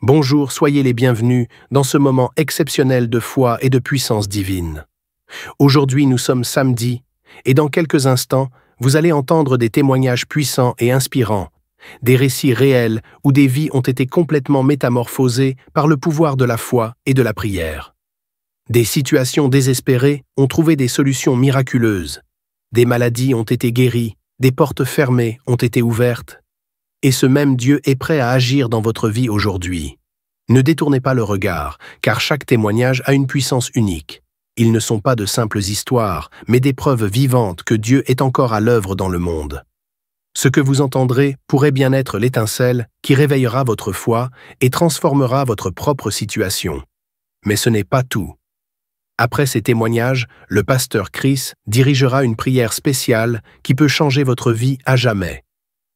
Bonjour, soyez les bienvenus dans ce moment exceptionnel de foi et de puissance divine. Aujourd'hui, nous sommes samedi, et dans quelques instants, vous allez entendre des témoignages puissants et inspirants, des récits réels où des vies ont été complètement métamorphosées par le pouvoir de la foi et de la prière. Des situations désespérées ont trouvé des solutions miraculeuses, des maladies ont été guéries, des portes fermées ont été ouvertes, et ce même Dieu est prêt à agir dans votre vie aujourd'hui. Ne détournez pas le regard, car chaque témoignage a une puissance unique. Ils ne sont pas de simples histoires, mais des preuves vivantes que Dieu est encore à l'œuvre dans le monde. Ce que vous entendrez pourrait bien être l'étincelle qui réveillera votre foi et transformera votre propre situation. Mais ce n'est pas tout. Après ces témoignages, le pasteur Chris dirigera une prière spéciale qui peut changer votre vie à jamais.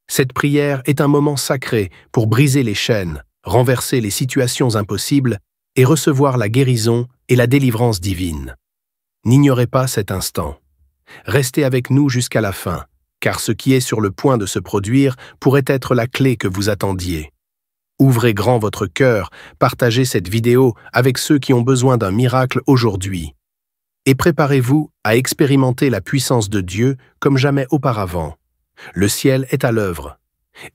Cette prière est un moment sacré pour briser les chaînes, renverser les situations impossibles et recevoir la guérison et la délivrance divine. N'ignorez pas cet instant. Restez avec nous jusqu'à la fin, car ce qui est sur le point de se produire pourrait être la clé que vous attendiez. Ouvrez grand votre cœur, partagez cette vidéo avec ceux qui ont besoin d'un miracle aujourd'hui. Et préparez-vous à expérimenter la puissance de Dieu comme jamais auparavant. Le ciel est à l'œuvre,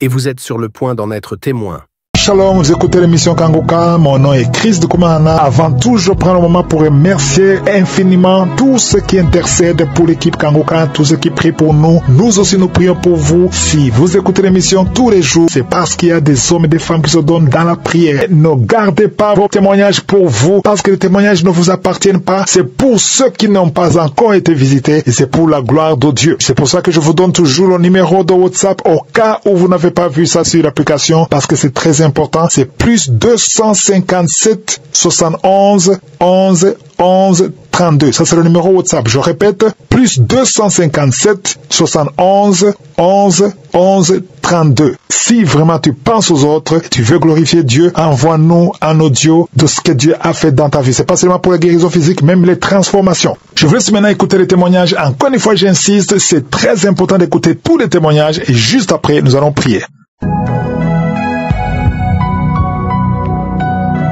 et vous êtes sur le point d'en être témoin. Shalom, vous écoutez l'émission Kanguka, mon nom est Chris de Koumana. Avant tout, je prends le moment pour remercier infiniment tous ceux qui intercèdent pour l'équipe Kanguka, tous ceux qui prient pour nous. Nous aussi, nous prions pour vous. Si vous écoutez l'émission tous les jours, c'est parce qu'il y a des hommes et des femmes qui se donnent dans la prière. Ne gardez pas vos témoignages pour vous, parce que les témoignages ne vous appartiennent pas. C'est pour ceux qui n'ont pas encore été visités, et c'est pour la gloire de Dieu. C'est pour ça que je vous donne toujours le numéro de WhatsApp au cas où vous n'avez pas vu ça sur l'application, parce que c'est très important. C'est plus 257 71 11 11 32. Ça, c'est le numéro WhatsApp. Je répète, plus 257 71 11 11 32. Si vraiment tu penses aux autres, tu veux glorifier Dieu, envoie-nous un audio de ce que Dieu a fait dans ta vie. C'est pas seulement pour la guérison physique, même les transformations. Je vous laisse maintenant écouter les témoignages. Encore une fois, j'insiste, c'est très important d'écouter tous les témoignages et juste après, nous allons prier.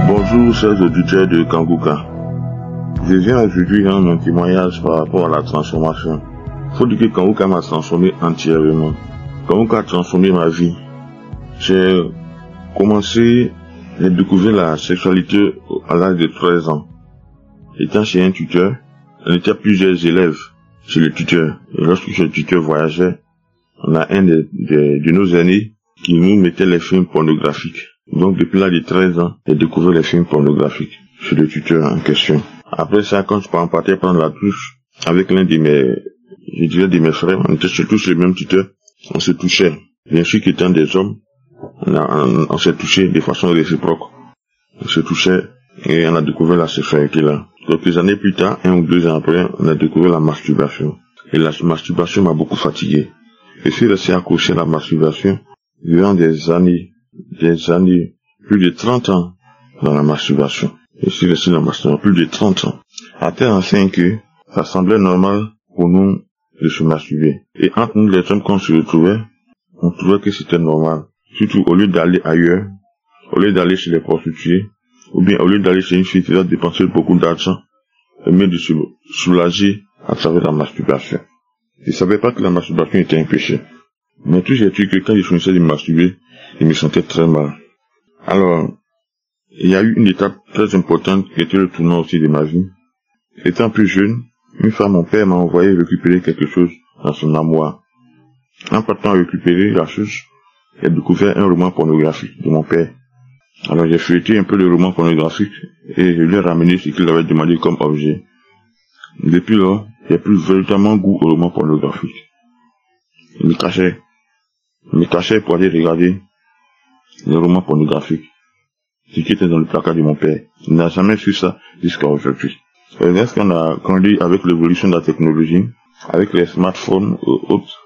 Bonjour chers auditeurs de Kanguka. Je viens aujourd'hui rendre mon témoignage par rapport à la transformation. Il faut dire que Kanguka m'a transformé entièrement. Kanguka a transformé ma vie. J'ai commencé à découvrir la sexualité à l'âge de 13 ans. Étant chez un tuteur, on était plusieurs élèves chez le tuteur. Et lorsque le tuteur voyageait, on a un de nos aînés qui nous mettait les films pornographiques. Donc depuis l'âge de 13 ans, j'ai découvert les films pornographiques chez le tuteur en question. Après ça, quand je partais prendre la douche avec l'un de mes frères, on était surtout chez le même tuteur, on se touchait. Bien sûr qu'étant des hommes, on s'est touché de façon réciproque. On se touchait et on a découvert la sexualité là. Quelques années plus tard, 1 ou 2 ans après, on a découvert la masturbation. Et la masturbation m'a beaucoup fatigué. Je suis resté accroché à la masturbation durant des années, plus de 30 ans dans la masturbation. Je suis resté dans la masturbation plus de 30 ans. À tel enseigne que ça semblait normal pour nous de se masturber. Et entre nous les hommes, quand on se retrouvait, on trouvait que c'était normal. Surtout au lieu d'aller ailleurs, au lieu d'aller chez les prostituées, ou bien au lieu d'aller chez une fille qui va dépenser beaucoup d'argent, mais de se soulager à travers la masturbation. Je ne savais pas que la masturbation était un péché. Mais tout j'ai que quand je finissais de me masturber, je me sentais très mal. Alors, il y a eu une étape très importante qui était le tournant aussi de ma vie. Étant plus jeune, une fois mon père m'a envoyé récupérer quelque chose dans son armoire. En partant récupérer la chose, j'ai découvert un roman pornographique de mon père. Alors j'ai feuilleté un peu le roman pornographique et je lui ai ramené ce qu'il avait demandé comme objet. Depuis là, j'ai plus véritablement goût au roman pornographique. Je me cachais pour aller regarder les romans pornographiques. Ce qui était dans le placard de mon père. Il n'a jamais su ça jusqu'à aujourd'hui. Est-ce qu'on a grandi avec l'évolution de la technologie, avec les smartphones et autres,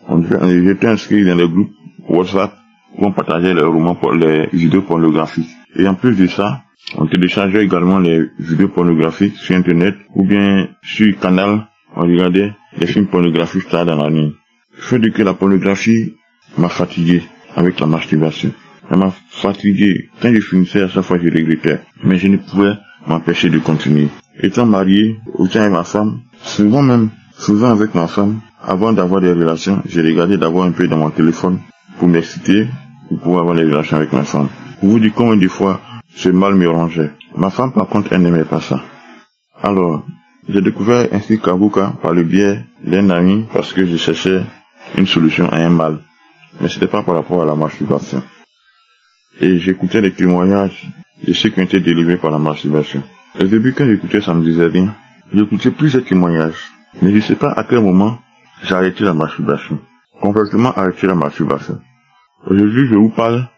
on était inscrit dans les groupes WhatsApp où on partageait les vidéos pornographiques. Et en plus de ça, on téléchargeait également les vidéos pornographiques sur Internet ou bien sur Canal, on regardait les films pornographiques tard dans la nuit. Il faut dire que la pornographie m'a fatigué avec la masturbation. Ça m'a fatigué. Quand je finissais, à chaque fois, je regrettais. Mais je ne pouvais m'empêcher de continuer. Étant marié, autant avec ma femme, souvent avec ma femme, avant d'avoir des relations, j'ai regardé d'avoir un peu dans mon téléphone pour m'exciter, pour pouvoir avoir des relations avec ma femme. Pour vous dire combien de fois ce mal me rongeait. Ma femme, par contre, elle n'aimait pas ça. Alors, j'ai découvert ainsi Kanguka par le biais d'un ami parce que je cherchais une solution à un mal. Mais c'était pas par rapport à la masturbation. Et j'écoutais les témoignages de ceux qui ont été délivrés par la masturbation. Au début, quand j'écoutais, ça me disait rien. J'écoutais plusieurs témoignages. Mais je ne sais pas à quel moment j'ai arrêté la masturbation. Complètement arrêté la masturbation. Aujourd'hui, je vous parle,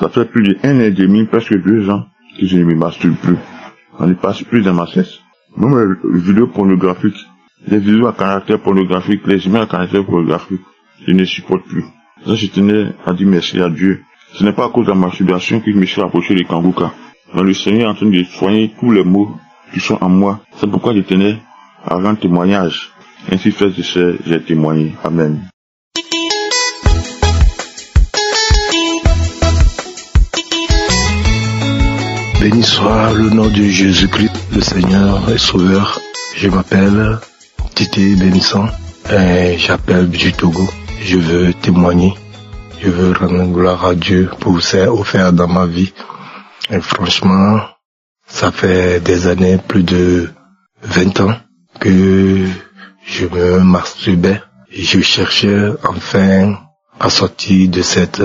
ça fait plus d'1 an et demi, presque 2 ans, que je ne me masturbe plus. On ne passe plus dans ma cesse. Même les vidéos pornographiques, les vidéos à caractère pornographique, les images à caractère pornographique, je ne supporte plus. Ça, je tenais à dire merci à Dieu. Ce n'est pas à cause de la masturbation que je me suis approché de Kanguka. Mais le Seigneur est en train de soigner tous les maux qui sont en moi. C'est pourquoi je tenais à rendre témoignage. Ainsi fait, j'ai témoigné. Amen. Béni soit le nom de Jésus-Christ, le Seigneur et Sauveur. Je m'appelle Tité Bénissant et j'appelle du Togo. Je veux témoigner. Je veux rendre gloire à Dieu pour ce offert dans ma vie. Et franchement, ça fait des années, plus de 20 ans, que je me masturbais. Je cherchais enfin à sortir de cette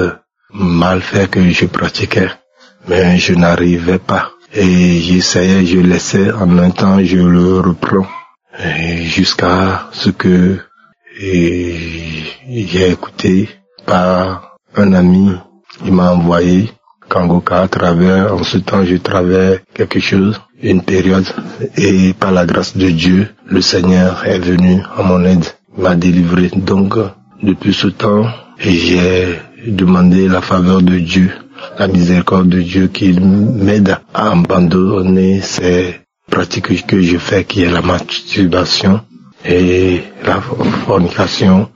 malfait que je pratiquais. Mais je n'arrivais pas. Et j'essayais, je laissais, en même temps je le reprends. Et jusqu'à ce que j'ai écouté par un ami, il m'a envoyé Kanguka à travers, en ce temps je travaillais quelque chose, une période, et par la grâce de Dieu, le Seigneur est venu à mon aide, il m'a délivré. Donc, depuis ce temps, j'ai demandé la faveur de Dieu, la miséricorde de Dieu qu'il m'aide à abandonner ces pratiques que je fais, qui est la masturbation et la fornication,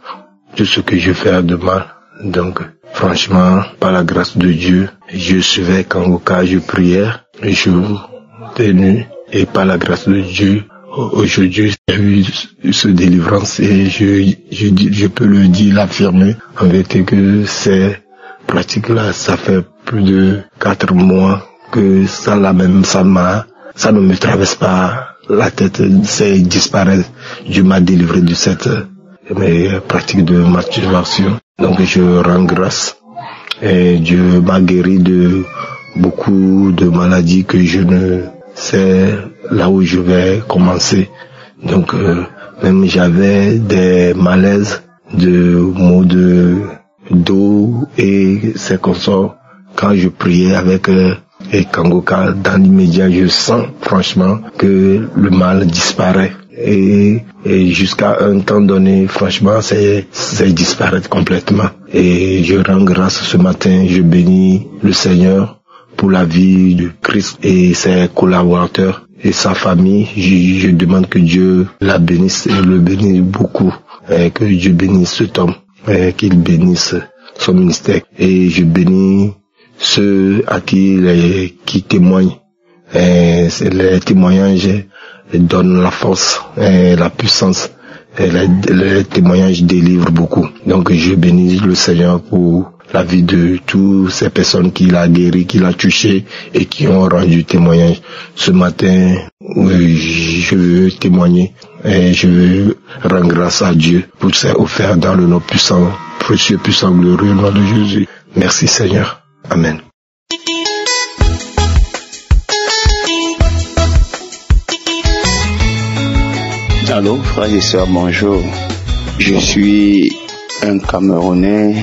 tout ce que je fais de mal. Donc, franchement, par la grâce de Dieu, je suivais Kanguka, je priais, je tenais, et par la grâce de Dieu, aujourd'hui, j'ai eu ce délivrance et je peux le dire, l'affirmer, en vérité que ces pratiques-là, ça fait plus de 4 mois que ça ne me traverse pas la tête, c'est disparaît. Dieu m'a délivré de cette pratique de masturbation. Donc je rends grâce et Dieu m'a guéri de beaucoup de maladies que je ne sais là où je vais commencer. Donc même j'avais des malaises, de maux d'eau et c'est comme ça. Quand je priais avec Kanguka, dans l'immédiat, je sens franchement que le mal disparaît. Et jusqu'à un temps donné, franchement, c'est disparaître complètement. Et je rends grâce ce matin, je bénis le Seigneur pour la vie de Christ et ses collaborateurs et sa famille. Je demande que Dieu la bénisse et le bénisse beaucoup. Et que Dieu bénisse cet homme, et qu'il bénisse son ministère. Et je bénis ceux à qui témoignent. Et les témoignages donnent la force et la puissance. Et les témoignages délivrent beaucoup. Donc je bénis le Seigneur pour la vie de toutes ces personnes qu'il a guéri, qu'il a touché et qui ont rendu témoignage. Ce matin, je veux témoigner et je veux rendre grâce à Dieu pour ce offert dans le nom puissant, précieux, puissant, glorieux nom de Jésus. Merci Seigneur. Amen. Allô, frères et sœurs, bonjour. Je suis un Camerounais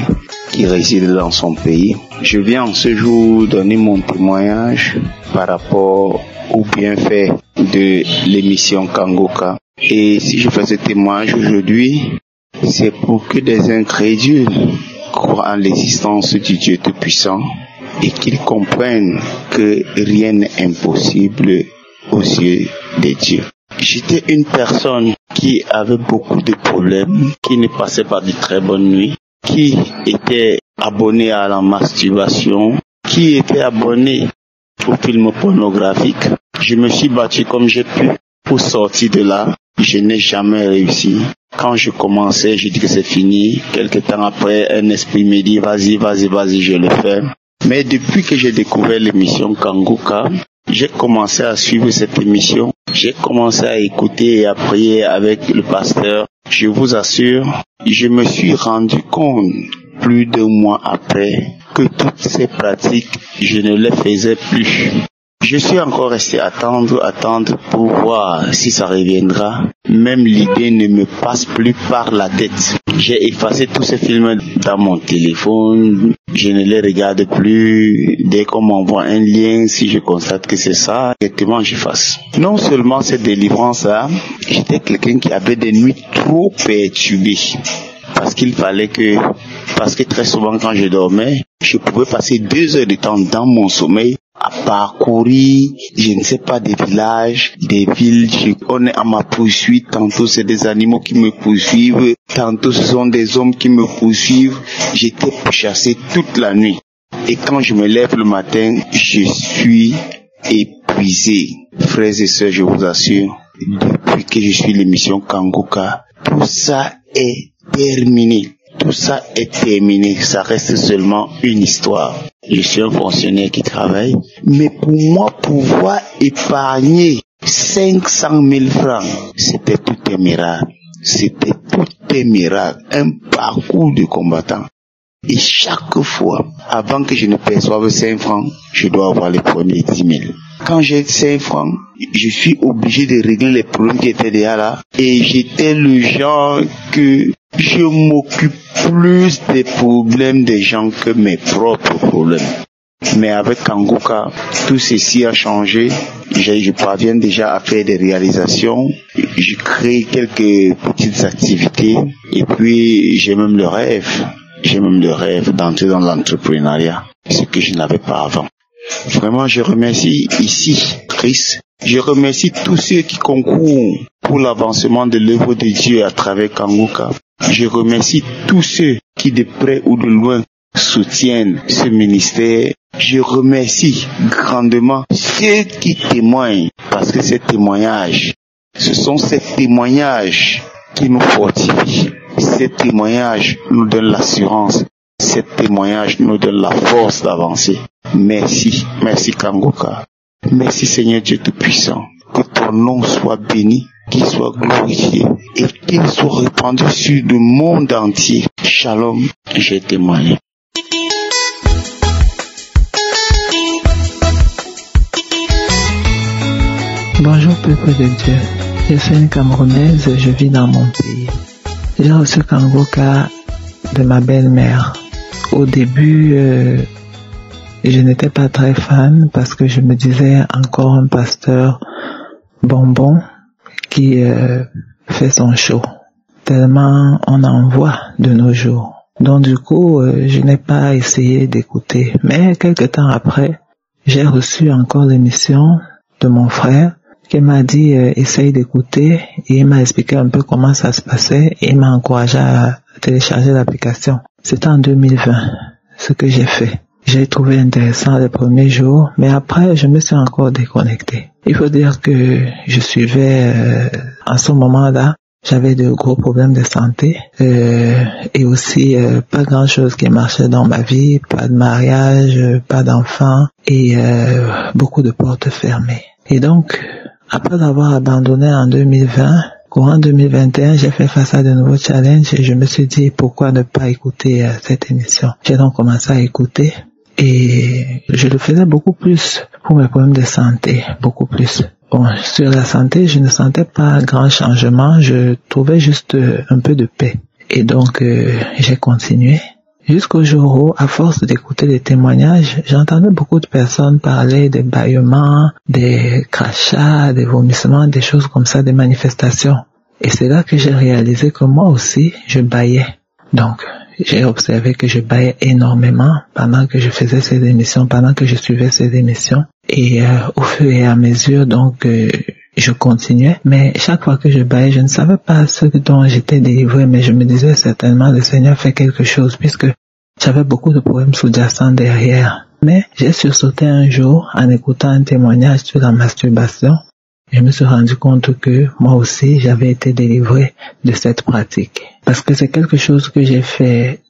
qui réside dans son pays. Je viens en ce jour donner mon témoignage par rapport au bienfait de l'émission Kanguka. Et si je fais ce témoignage aujourd'hui, c'est pour que des incrédules croient en l'existence du Dieu Tout-Puissant et qu'ils comprennent que rien n'est impossible aux yeux de Dieu. J'étais une personne qui avait beaucoup de problèmes, qui ne passait pas de très bonnes nuits. qui était abonné à la masturbation, qui était abonné aux films pornographiques. Je me suis battu comme j'ai pu pour sortir de là. Je n'ai jamais réussi. Quand je commençais, je dis que c'est fini. Quelque temps après, un esprit me dit vas-y, je le fais. Mais depuis que j'ai découvert l'émission Kanguka, j'ai commencé à suivre cette émission. J'ai commencé à écouter et à prier avec le pasteur. Je vous assure, je me suis rendu compte plus de mois après que toutes ces pratiques, je ne les faisais plus. Je suis encore resté attendre pour voir si ça reviendra. Même l'idée ne me passe plus par la tête. J'ai effacé tous ces films dans mon téléphone. Je ne les regarde plus. Dès qu'on m'envoie un lien, si je constate que c'est ça, directement j'efface. Non seulement cette délivrance-là, j'étais quelqu'un qui avait des nuits trop perturbées. Parce que très souvent quand je dormais, je pouvais passer 2 heures de temps dans mon sommeil à parcourir, je ne sais pas, des villages, des villes. On est à ma poursuite. Tantôt c'est des animaux qui me poursuivent, tantôt ce sont des hommes qui me poursuivent. J'étais chassé toute la nuit. Et quand je me lève le matin, je suis épuisé. Frères et sœurs, je vous assure, depuis que je suis l'émission Kanguka, tout ça est terminé. Tout ça est terminé. Ça reste seulement une histoire. Je suis un fonctionnaire qui travaille. Mais pour moi, pouvoir épargner 500 000 francs, c'était tout un miracle. C'était tout un miracle. Un parcours de combattant. Et chaque fois, avant que je ne perçoive 5 francs, je dois avoir les premiers 10 000. Quand j'ai 5 francs, je suis obligé de régler les problèmes qui étaient déjà là. Et j'étais le genre que je m'occupe plus des problèmes des gens que mes propres problèmes. Mais avec Kanguka, tout ceci a changé. Je parviens déjà à faire des réalisations. Je crée quelques petites activités. Et puis, j'ai même le rêve d'entrer dans l'entrepreneuriat. Ce que je n'avais pas avant. Vraiment, je remercie ici Christ. Je remercie tous ceux qui concourent pour l'avancement de l'œuvre de Dieu à travers Kanguka. Je remercie tous ceux qui de près ou de loin soutiennent ce ministère. Je remercie grandement ceux qui témoignent, parce que ce sont ces témoignages qui nous fortifient. Ces témoignages nous donnent l'assurance. Ces témoignages nous donnent la force d'avancer. Merci Kanguka. Merci Seigneur Dieu Tout-Puissant. Que ton nom soit béni, qu'il soit glorifié et qu'il soit répandu sur le monde entier. Shalom, j'ai témoigné. Bonjour peuple de Dieu. Je suis une Camerounaise, je vis dans mon pays. J'ai reçu Kanguka de ma belle-mère. Au début, je n'étais pas très fan parce que je me disais encore un pasteur bonbon qui fait son show. Tellement on en voit de nos jours. Donc du coup, je n'ai pas essayé d'écouter. Mais quelque temps après, j'ai reçu encore l'émission de mon frère qui m'a dit essaye d'écouter et il m'a expliqué un peu comment ça se passait et il m'a encouragé à télécharger l'application. C'était en 2020, ce que j'ai fait. J'ai trouvé intéressant les premiers jours, mais après, je me suis encore déconnecté. Il faut dire que je suivais, en ce moment-là, j'avais de gros problèmes de santé, et aussi pas grand-chose qui marchait dans ma vie, pas de mariage, pas d'enfants, et beaucoup de portes fermées. Et donc, après avoir abandonné en 2020, courant 2021, j'ai fait face à de nouveaux challenges et je me suis dit pourquoi ne pas écouter cette émission. J'ai donc commencé à écouter et je le faisais beaucoup plus pour mes problèmes de santé, beaucoup plus. Bon, sur la santé, je ne sentais pas grand changement, je trouvais juste un peu de paix. Et donc, j'ai continué. Jusqu'au jour où, à force d'écouter les témoignages, j'entendais beaucoup de personnes parler des bâillements, des crachats, des vomissements, des choses comme ça, des manifestations. Et c'est là que j'ai réalisé que moi aussi, je bâillais. Donc, j'ai observé que je bâillais énormément pendant que je faisais ces émissions, pendant que je suivais ces émissions. Et au fur et à mesure, donc, je continuais, mais chaque fois que je baillais, je ne savais pas ce dont j'étais délivré, mais je me disais certainement le Seigneur fait quelque chose puisque j'avais beaucoup de problèmes sous-jacents derrière. Mais j'ai sursauté un jour en écoutant un témoignage sur la masturbation. Je me suis rendu compte que moi aussi j'avais été délivré de cette pratique. Parce que c'est quelque chose que j'ai fait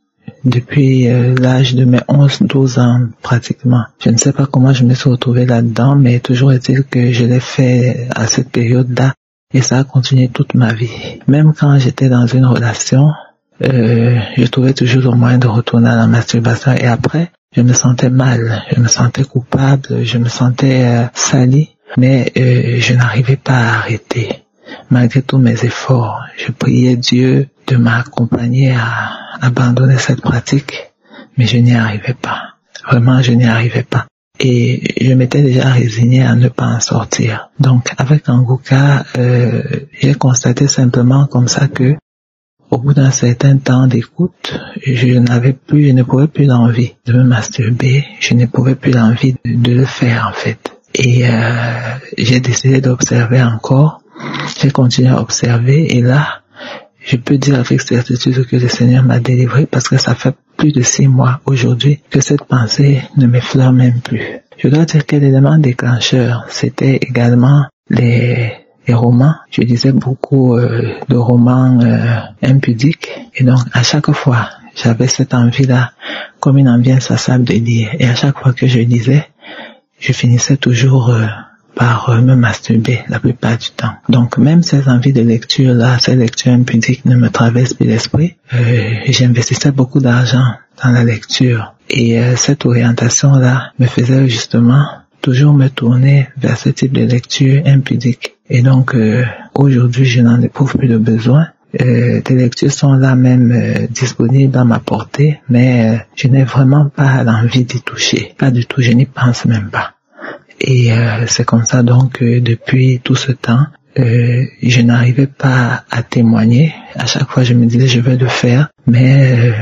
depuis l'âge de mes 11-12 ans pratiquement. Je ne sais pas comment je me suis retrouvé là-dedans, mais toujours est-il que je l'ai fait à cette période-là et ça a continué toute ma vie. Même quand j'étais dans une relation, je trouvais toujours le moyen de retourner à la masturbation et après, je me sentais mal, je me sentais coupable, je me sentais sali, mais je n'arrivais pas à arrêter. Malgré tous mes efforts, je priais Dieu de m'accompagner à abandonner cette pratique, mais je n'y arrivais pas. Vraiment, je n'y arrivais pas. Et je m'étais déjà résigné à ne pas en sortir. Donc, avec Kanguka, j'ai constaté simplement comme ça que, au bout d'un certain temps d'écoute, je ne pouvais plus l'envie de me masturber, je ne pouvais plus l'envie de le faire en fait. Et j'ai décidé d'observer encore, j'ai continué à observer et là, je peux dire avec certitude que le Seigneur m'a délivré parce que ça fait plus de 6 mois aujourd'hui que cette pensée ne m'effleure même plus. Je dois dire que l'élément déclencheur, c'était également les romans. Je lisais beaucoup de romans impudiques et donc à chaque fois, j'avais cette envie-là, comme une envie insatiable de lire. Et à chaque fois que je lisais, je finissais toujours par me masturber la plupart du temps. Donc même ces envies de lecture-là, ces lectures impudiques ne me traversent plus l'esprit. J'investissais beaucoup d'argent dans la lecture et cette orientation-là me faisait justement toujours me tourner vers ce type de lecture impudique. Et donc aujourd'hui, je n'en éprouve plus de besoin. Des lectures sont là même disponibles à ma portée, mais je n'ai vraiment pas l'envie d'y toucher. Pas du tout, je n'y pense même pas. Et c'est comme ça donc depuis tout ce temps, je n'arrivais pas à témoigner. À chaque fois, je me disais je vais le faire, mais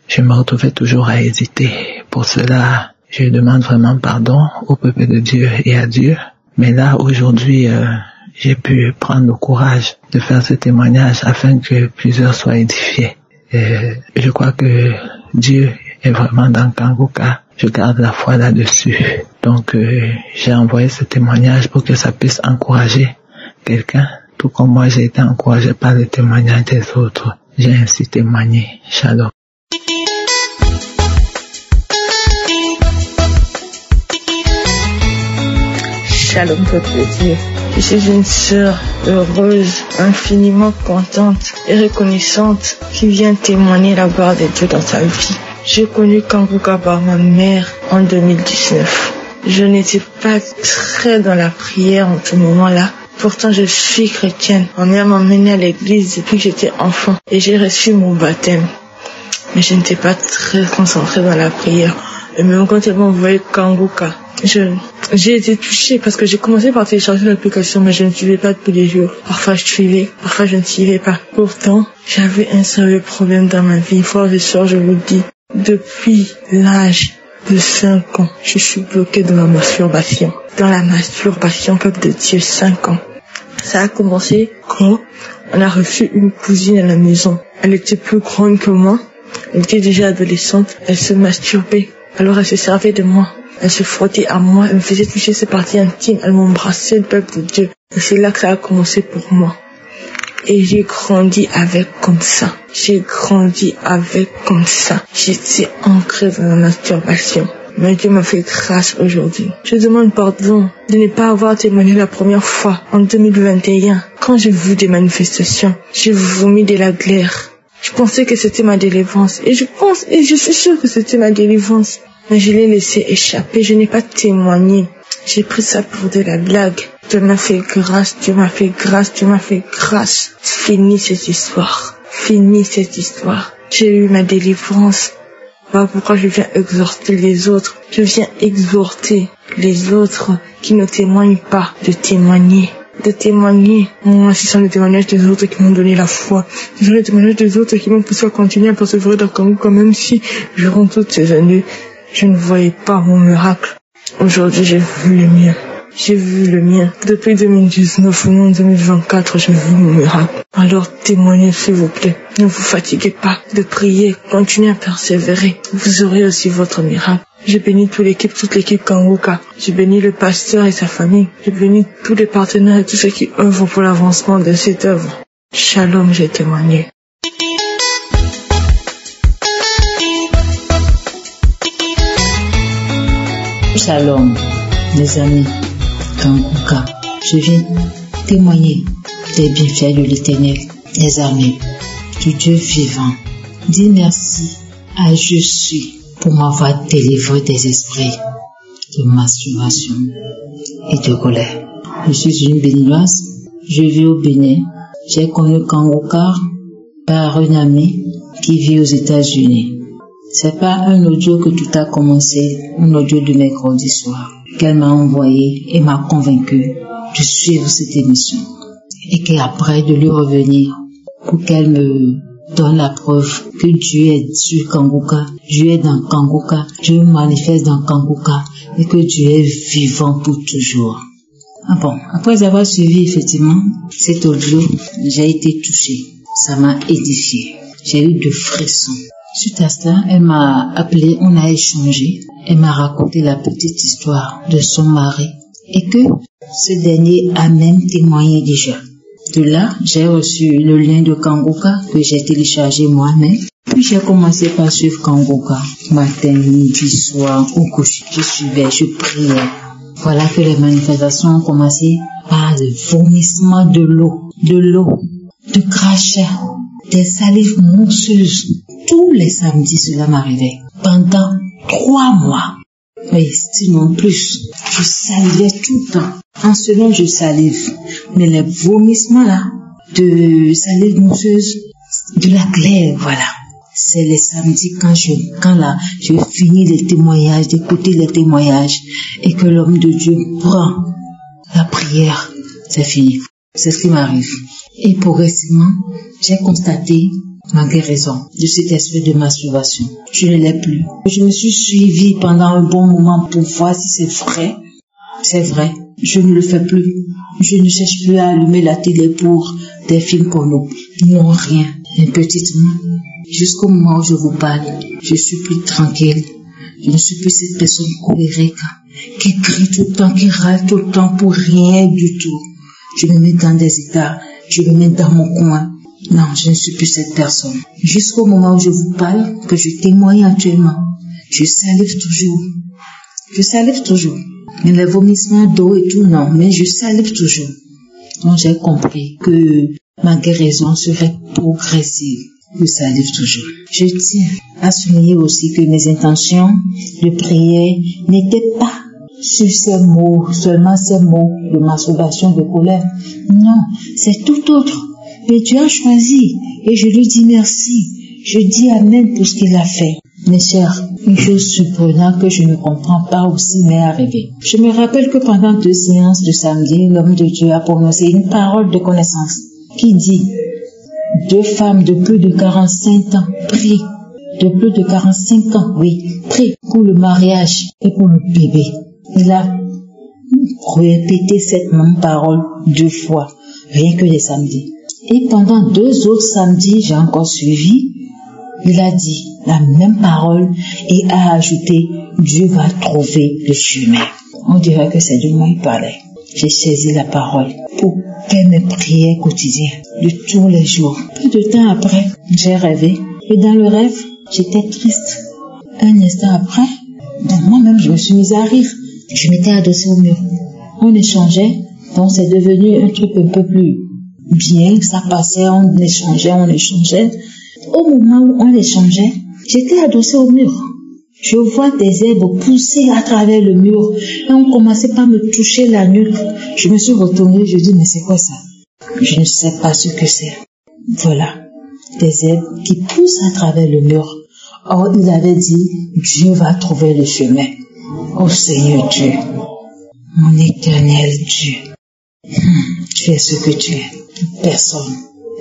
je me retrouvais toujours à hésiter. Pour cela, je demande vraiment pardon au peuple de Dieu et à Dieu. Mais là, aujourd'hui, j'ai pu prendre le courage de faire ce témoignage afin que plusieurs soient édifiés. Je crois que Dieu est vraiment dans Kanguka. Je garde la foi là-dessus. Donc, j'ai envoyé ce témoignage pour que ça puisse encourager quelqu'un, tout comme moi j'ai été encouragé par le témoignage des autres. J'ai ainsi témoigné. Shalom. Shalom, peuple de Dieu. Je suis une sœur heureuse, infiniment contente et reconnaissante qui vient témoigner la gloire de Dieu dans sa vie. J'ai connu Kanguka par ma mère en 2019. Je n'étais pas très dans la prière en ce moment-là. Pourtant, je suis chrétienne. Ma mère m'a emmenée à l'église depuis que j'étais enfant et j'ai reçu mon baptême. Mais je n'étais pas très concentrée dans la prière. Et même quand elle m'a envoyé Kanguka, j'ai été touchée parce que j'ai commencé par télécharger l'application, mais je ne suivais pas tous les jours. Parfois je suivais, parfois je ne suivais pas. Pourtant, j'avais un sérieux problème dans ma vie. Frères et sœurs, je vous dis, depuis l'âge de 5 ans, je suis bloquée dans la masturbation. Dans la masturbation, peuple de Dieu, 5 ans. Ça a commencé quand on a reçu une cousine à la maison. Elle était plus grande que moi. Elle était déjà adolescente. Elle se masturbait. Alors elle se servait de moi. Elle se frottait à moi. Elle me faisait toucher ses parties intimes. Elle m'embrassait, le peuple de Dieu. Et c'est là que ça a commencé pour moi. Et j'ai grandi avec comme ça. J'ai grandi avec comme ça. J'étais ancrée dans la masturbation. Mais Dieu m'a fait grâce aujourd'hui. Je demande pardon de ne pas avoir témoigné la première fois en 2021. Quand j'ai vu des manifestations, j'ai vomi de la glaire. Je pensais que c'était ma délivrance. Et je suis sûre que c'était ma délivrance. Mais je l'ai laissé échapper. Je n'ai pas témoigné. J'ai pris ça pour de la blague. Dieu m'a fait grâce, Dieu m'a fait grâce, Dieu m'a fait grâce. Fini cette histoire. Fini cette histoire. J'ai eu ma délivrance. Voilà pourquoi je viens exhorter les autres. Je viens exhorter les autres qui ne témoignent pas de témoigner. De témoigner. Moi, ce sont les témoignages des autres qui m'ont donné la foi. Ce sont les témoignages des autres qui m'ont poussé à continuer à persévérer dans Kanguka, même si, durant toutes ces années, je ne voyais pas mon miracle. Aujourd'hui, j'ai vu le mien. j'ai vu le mien. Depuis 2019 ou 2024, je vis mon miracle. Alors témoignez s'il vous plaît. Ne vous fatiguez pas de prier. Continuez à persévérer. Vous aurez aussi votre miracle. Je bénis toute l'équipe Kangoka. Je bénis le pasteur et sa famille. Je bénis tous les partenaires et tous ceux qui œuvrent pour l'avancement de cette œuvre. Shalom, j'ai témoigné. Shalom, mes amis, Kangoka. Je viens témoigner des bienfaits de l'Éternel, des armées, du Dieu vivant. Dis merci à Jésus pour m'avoir délivré des esprits de masturbation et de colère. Je suis une béninoise, je vis au Bénin. J'ai connu Kangoka par un ami qui vit aux États-Unis. C'est par un audio que tout a commencé, un audio de mercredi soir, qu'elle m'a envoyé et m'a convaincu de suivre cette émission. Et qu'après de lui revenir pour qu'elle me donne la preuve que Dieu est sur Kangoka, Dieu est dans Kangoka, Dieu manifeste dans Kangoka et que Dieu est vivant pour toujours. Bon, après avoir suivi effectivement cet audio, j'ai été touchée. Ça m'a édifiée. J'ai eu de frissons. Suite à cela, elle m'a appelé, on a échangé. Elle m'a raconté la petite histoire de son mari et que ce dernier a même témoigné déjà. De là, j'ai reçu le lien de Kangoka que j'ai téléchargé moi-même. Puis j'ai commencé par suivre Kangoka. Matin, midi, soir, au coucher, je suivais, je priais. Voilà que les manifestations ont commencé par le vomissement de l'eau, de crachats, des salives mousseuses. Tous les samedis, cela m'arrivait. Pendant 3 mois. Mais sinon plus. Je salivais tout le temps. En ce moment, je salive. Mais les vomissements là, de salive mousseuse, de la glaire, voilà. C'est les samedis quand je finis les témoignages, d'écouter les témoignages et que l'homme de Dieu prend la prière. C'est fini. C'est ce qui m'arrive. Et progressivement, j'ai constaté ma guérison de cet esprit de masturbation. Je ne l'ai plus. Je me suis suivie pendant un bon moment pour voir si c'est vrai. C'est vrai. Je ne le fais plus. Je ne cherche plus à allumer la télé pour des films porno. Non, rien. Mais petitement, jusqu'au moment où je vous parle, je suis plus tranquille. Je ne suis plus cette personne colérique qui crie tout le temps, qui râle tout le temps pour rien du tout. Je me mets dans des états, je me mets dans mon coin. Non, je ne suis plus cette personne. Jusqu'au moment où je vous parle, que je témoigne actuellement, je salive toujours. Je salive toujours. Mais les vomissements d'eau et tout, non, mais je salive toujours. Donc j'ai compris que ma guérison serait progressive. Je salive toujours. Je tiens à souligner aussi que mes intentions de prière n'étaient pas sur ces mots, seulement ces mots de masturbation, de colère. Non, c'est tout autre. Mais Dieu a choisi et je lui dis merci. Je dis amen pour ce qu'il a fait. Mes chers, une chose surprenante que je ne comprends pas aussi m'est arrivée. Je me rappelle que pendant 2 séances de samedi, l'homme de Dieu a prononcé une parole de connaissance qui dit: 2 femmes de plus de 45 ans prient, de plus de 45 ans, oui, prient pour le mariage et pour le bébé. Il a répété cette même parole 2 fois, rien que les samedis. Et pendant 2 autres samedis, j'ai encore suivi, il a dit la même parole et a ajouté: Dieu va trouver le chemin. On dirait que c'est de moi il parlait. J'ai saisi la parole pour faire mes prières quotidiennes de tous les jours. Peu de temps après, j'ai rêvé et dans le rêve, j'étais triste. Un instant après, donc moi-même je me suis mise à rire. Je m'étais adossée au mur. On échangeait, donc c'est devenu un truc un peu plus bien, ça passait, on échangeait. Au moment où on échangeait, j'étais adossée au mur. Je vois des herbes pousser à travers le mur et on commençait par me toucher la nuque. Je me suis retournée, je dis: mais c'est quoi ça? Je ne sais pas ce que c'est. Voilà, des herbes qui poussent à travers le mur. Or, il avait dit: Dieu va trouver le chemin. Oh Seigneur Dieu, mon éternel Dieu, tu es ce que tu es.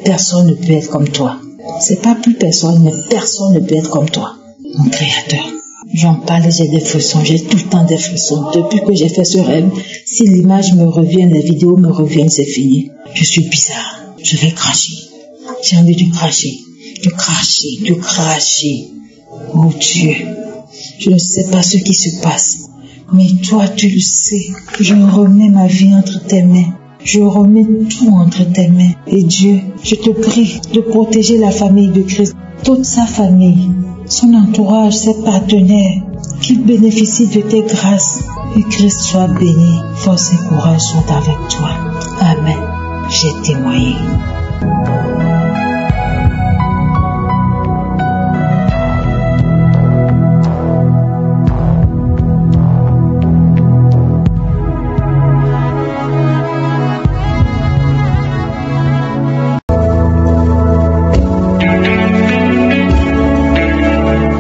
Personne ne peut être comme toi. C'est pas plus personne, mais personne ne peut être comme toi, mon Créateur. J'en parle, j'ai des frissons, j'ai tout le temps des frissons. Depuis que j'ai fait ce rêve, si l'image me revient, les vidéos me reviennent, c'est fini. Je suis bizarre, je vais cracher. J'ai envie de cracher, de cracher, de cracher. Oh Dieu, je ne sais pas ce qui se passe, mais toi tu le sais. Je remets ma vie entre tes mains. Je remets tout entre tes mains. Et Dieu, je te prie de protéger la famille de Christ, toute sa famille, son entourage, ses partenaires, qu'il bénéficie de tes grâces. Et Christ soit béni. Force et courage sont avec toi. Amen. J'ai témoigné.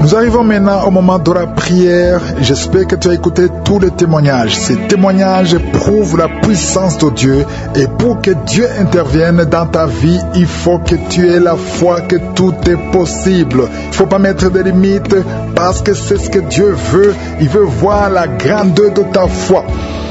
Nous arrivons maintenant au moment de la prière. J'espère que tu as écouté tous les témoignages. Ces témoignages prouvent la puissance de Dieu. Et pour que Dieu intervienne dans ta vie, il faut que tu aies la foi que tout est possible. Il ne faut pas mettre de limites parce que c'est ce que Dieu veut. Il veut voir la grandeur de ta foi.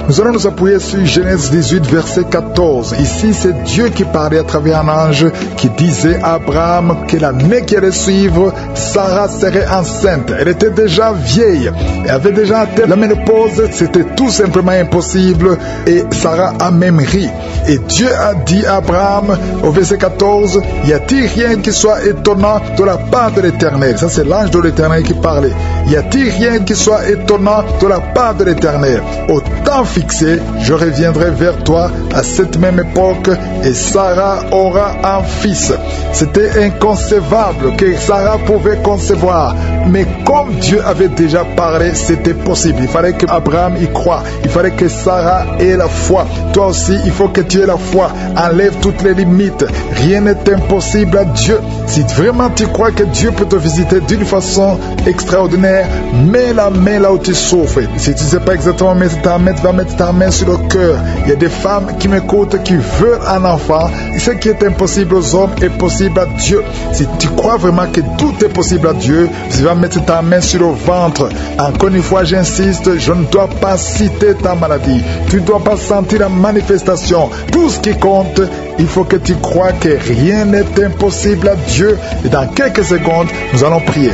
Nous allons nous appuyer sur Genèse 18, verset 14. Ici, c'est Dieu qui parlait à travers un ange qui disait à Abraham que l'année qui allait suivre, Sarah serait enceinte. Elle était déjà vieille. Elle avait déjà atteint la ménopause. C'était tout simplement impossible. Et Sarah a même ri. Et Dieu a dit à Abraham, au verset 14, « Y a-t-il rien qui soit étonnant de la part de l'Éternel ?» Ça, c'est l'ange de l'Éternel qui parlait. « Y a-t-il rien qui soit étonnant de la part de l'Éternel ?» Au temps fixé, je reviendrai vers toi à cette même époque et Sarah aura un fils. C'était inconcevable que Sarah pouvait concevoir, mais comme Dieu avait déjà parlé, c'était possible. Il fallait que Abraham y croie, il fallait que Sarah ait la foi. Toi aussi, il faut que tu aies la foi. Enlève toutes les limites. Rien n'est impossible à Dieu. Si vraiment tu crois que Dieu peut te visiter d'une façon extraordinaire, mets la main là où tu souffres. Si tu ne sais pas exactement mettre ta main, tu vas mettre ta main sur le cœur. Il y a des femmes qui m'écoutent, qui veulent un enfant. Ce qui est impossible aux hommes est possible à Dieu. Si tu crois vraiment que tout est possible à Dieu, tu vas mettre ta main sur le ventre. Encore une fois, j'insiste, je ne dois pas citer ta maladie. Tu ne dois pas sentir la manifestation. Tout ce qui compte, il faut que tu crois que rien n'est impossible à Dieu. Et dans quelques secondes, nous allons prier.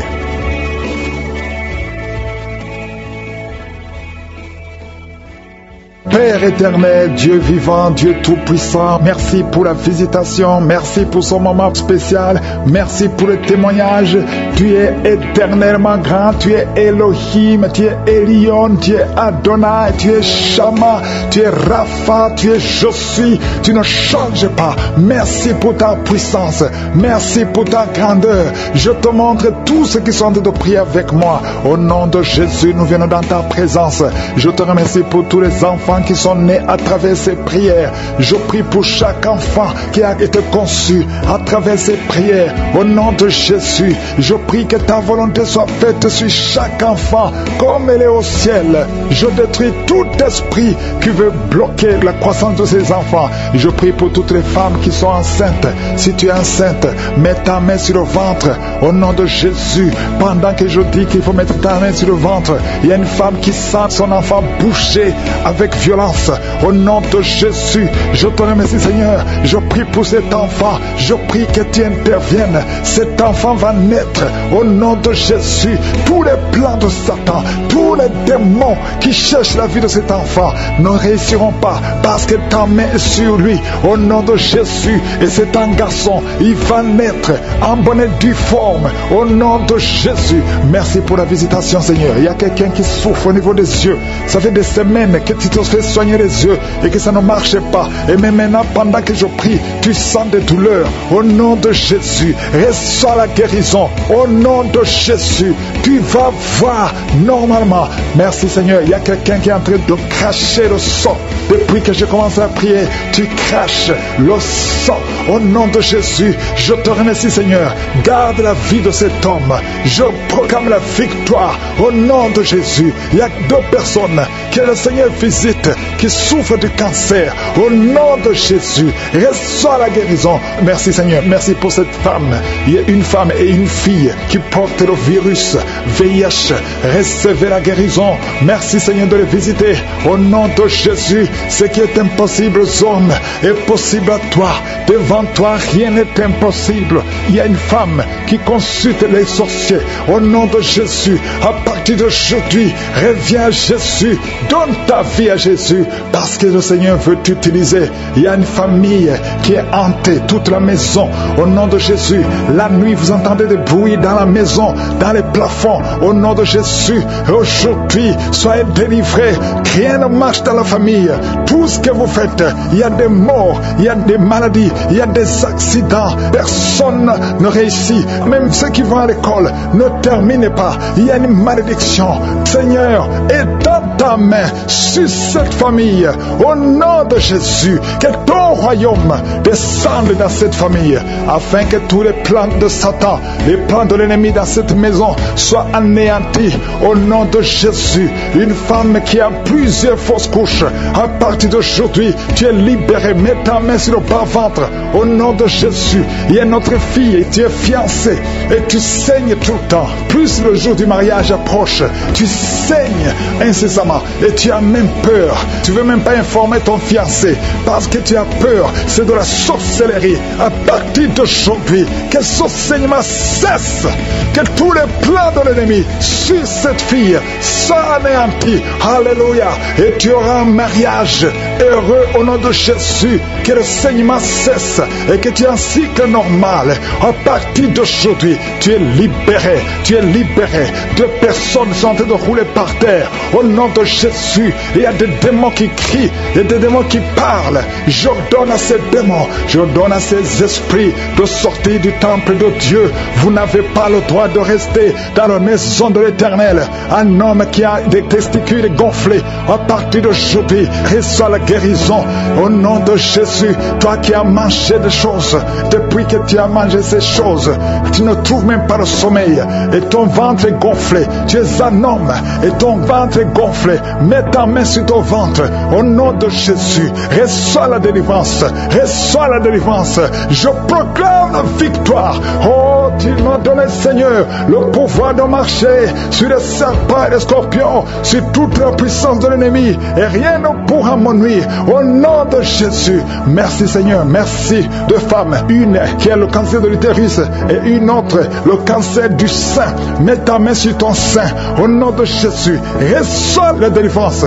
Père éternel, Dieu vivant, Dieu tout-puissant, merci pour la visitation, merci pour ce moment spécial, merci pour le témoignage. Tu es éternellement grand, tu es Elohim, tu es Elion, tu es Adonai, tu es Shama, tu es Rapha, tu es Je suis, tu ne changes pas. Merci pour ta puissance, merci pour ta grandeur. Je te montre tous ceux qui sont de prier avec moi. Au nom de Jésus, nous venons dans ta présence. Je te remercie pour tous les enfants qui sont nés à travers ces prières. Je prie pour chaque enfant qui a été conçu à travers ces prières. Au nom de Jésus, je prie que ta volonté soit faite sur chaque enfant comme elle est au ciel. Je détruis tout esprit qui veut bloquer la croissance de ces enfants. Je prie pour toutes les femmes qui sont enceintes. Si tu es enceinte, mets ta main sur le ventre. Au nom de Jésus, pendant que je dis qu'il faut mettre ta main sur le ventre, il y a une femme qui sent son enfant bouger avec violence. Au nom de Jésus, je te remercie Seigneur. Je prie pour cet enfant. Je prie que tu interviennes. Cet enfant va naître. Au nom de Jésus, tous les plans de Satan, tous les démons qui cherchent la vie de cet enfant ne réussiront pas parce que ta main est sur lui. Au nom de Jésus, et c'est un garçon, il va naître en bonne et due forme. Au nom de Jésus, merci pour la visitation Seigneur. Il y a quelqu'un qui souffre au niveau des yeux. Ça fait des semaines que tu te fais soigner les yeux et que ça ne marche pas. Et même maintenant, pendant que je prie, tu sens des douleurs. Au nom de Jésus, reçois la guérison. Au nom de Jésus, tu vas voir normalement. Merci Seigneur. Il y a quelqu'un qui est en train de cracher le sang. Depuis que je commence à prier, tu craches le sang. Au nom de Jésus, je te remercie Seigneur. Garde la vie de cet homme. Je proclame la victoire. Au nom de Jésus, il y a deux personnes que le Seigneur visite Marguerite qui souffre du cancer. Au nom de Jésus, reçois la guérison. Merci Seigneur, merci pour cette femme. Il y a une femme et une fille qui portent le virus VIH. Recevez la guérison. Merci Seigneur de les visiter. Au nom de Jésus, ce qui est impossible aux hommes est possible à toi. Devant toi, rien n'est impossible. Il y a une femme qui consulte les sorciers. Au nom de Jésus, à partir d'aujourd'hui, reviens à Jésus. Donne ta vie à Jésus parce que le Seigneur veut t'utiliser. Il y a une famille qui est hantée, toute la maison. Au nom de Jésus, la nuit, vous entendez des bruits dans la maison, dans les plafonds. Au nom de Jésus, aujourd'hui, soyez délivrés. Rien ne marche dans la famille. Tout ce que vous faites, il y a des morts, il y a des maladies, il y a des accidents. Personne ne réussit. Même ceux qui vont à l'école ne terminent pas. Il y a une malédiction. Seigneur, étends ta main sur cette famille. Au nom de Jésus, que ton royaume descende dans cette famille, afin que tous les plans de Satan, les plans de l'ennemi dans cette maison soient anéantis. Au nom de Jésus, une femme qui a plusieurs fausses couches, à partir d'aujourd'hui, tu es libérée. Mets ta main sur le bas-ventre. Au nom de Jésus, il y a notre fille et tu es fiancée et tu saignes tout le temps. Plus le jour du mariage approche, tu saignes incessamment et tu as même peur. Tu ne veux même pas informer ton fiancé parce que tu as peur. C'est de la sorcellerie. À partir d'aujourd'hui, que ce saignement cesse. Que tous les plans de l'ennemi sur cette fille soient anéantis. Alléluia. Et tu auras un mariage heureux au nom de Jésus. Que le saignement cesse et que tu aies un cycle normal. À partir d'aujourd'hui, tu es libéré. Tu es libéré. Deux personnes sont en train de rouler par terre. Au nom de Jésus, il y a des démons qui crient. Il y a des démons qui parlent. J'ordonne à ces démons, j'ordonne à ces esprits de sortir du temple de Dieu. Vous n'avez pas le droit de rester dans la maison de l'Éternel. Un homme qui a des testicules gonflés, à partir d'aujourd'hui, reçoit la guérison. Au nom de Jésus, toi qui as mangé des choses, depuis que tu as mangé ces choses, tu ne trouves même pas le sommeil et ton ventre est gonflé. Tu es un homme et ton ventre est gonflé. Mets ta main sur ton ventre. Au nom de Jésus, reçois la délivrance. Reçois la délivrance. Je proclame la victoire. Oh, tu m'as donné, Seigneur, le pouvoir de marcher sur les serpents et les scorpions, sur toute la puissance de l'ennemi, et rien ne pourra me nuire. Au nom de Jésus, merci Seigneur. Merci. Deux femmes, une qui a le cancer de l'utérus et une autre le cancer du sein. Mets ta main sur ton sein. Au nom de Jésus, reçois la délivrance.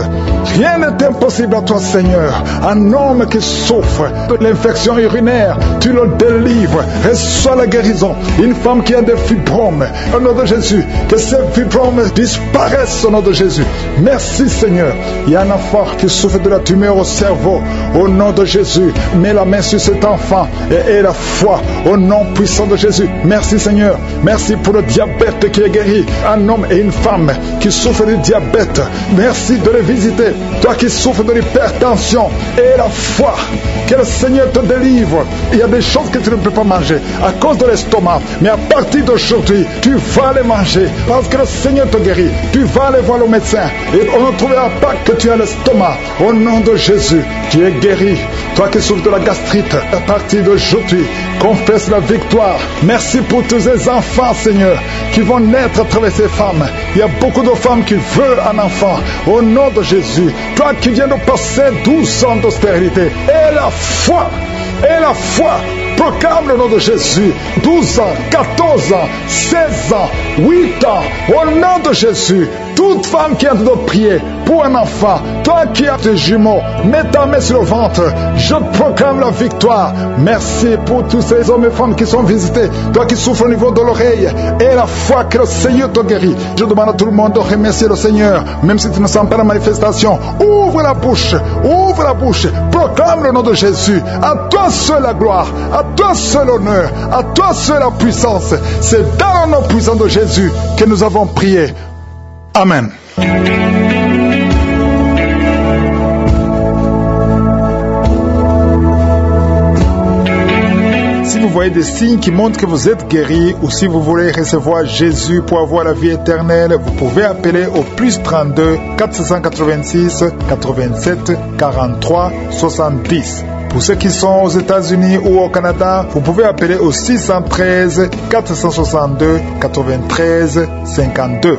Rien n'est impossible à toi, Seigneur. Un homme qui souffre de l'infection urinaire, tu le délivres. Reçois la guérison. Une femme qui a des fibromes, au nom de Jésus, que ces fibromes disparaissent au nom de Jésus. Merci, Seigneur. Il y a un enfant qui souffre de la tumeur au cerveau. Au nom de Jésus, mets la main sur cet enfant et aie la foi au nom puissant de Jésus. Merci, Seigneur. Merci pour le diabète qui est guéri. Un homme et une femme qui souffrent du diabète. Merci de les visiter. Toi qui souffres de l'hypertension, aie la foi que le Seigneur te délivre. Il y a des choses que tu ne peux pas manger à cause de l'estomac, mais à partir d'aujourd'hui, tu vas les manger parce que le Seigneur te guérit. Tu vas aller voir le médecin et on ne trouvera pas que tu as l'estomac. Au nom de Jésus, tu es guéri. Toi qui souffres de la gastrite, à partir d'aujourd'hui, confesse la victoire. Merci pour tous ces enfants, Seigneur, qui vont naître à travers ces femmes. Il y a beaucoup de femmes qui veulent un enfant. Au nom de Jésus, toi qui viens de passer 12 ans d'austérité, aie la foi. Et la foi, proclame le nom de Jésus. 12 ans, 14 ans, 16 ans, 8 ans, au nom de Jésus. Toute femme qui a de prier pour un enfant, toi qui as des jumeaux, mets ta main sur le ventre. Je proclame la victoire. Merci pour tous ces hommes et femmes qui sont visités. Toi qui souffres au niveau de l'oreille, et la foi que le Seigneur te guérit. Je demande à tout le monde de remercier le Seigneur, même si tu ne sens pas la manifestation. Ouvre la bouche, proclame le nom de Jésus. À toi seul la gloire, à toi seul l'honneur, à toi seul la puissance. C'est dans le nom puissant de Jésus que nous avons prié. Amen. Si si vous voyez des signes qui montrent que vous êtes guéri ou si vous voulez recevoir Jésus pour avoir la vie éternelle, vous pouvez appeler au plus 32 486 87 43 70. Pour ceux qui sont aux États-Unis ou au Canada, vous pouvez appeler au 613 462 93 52.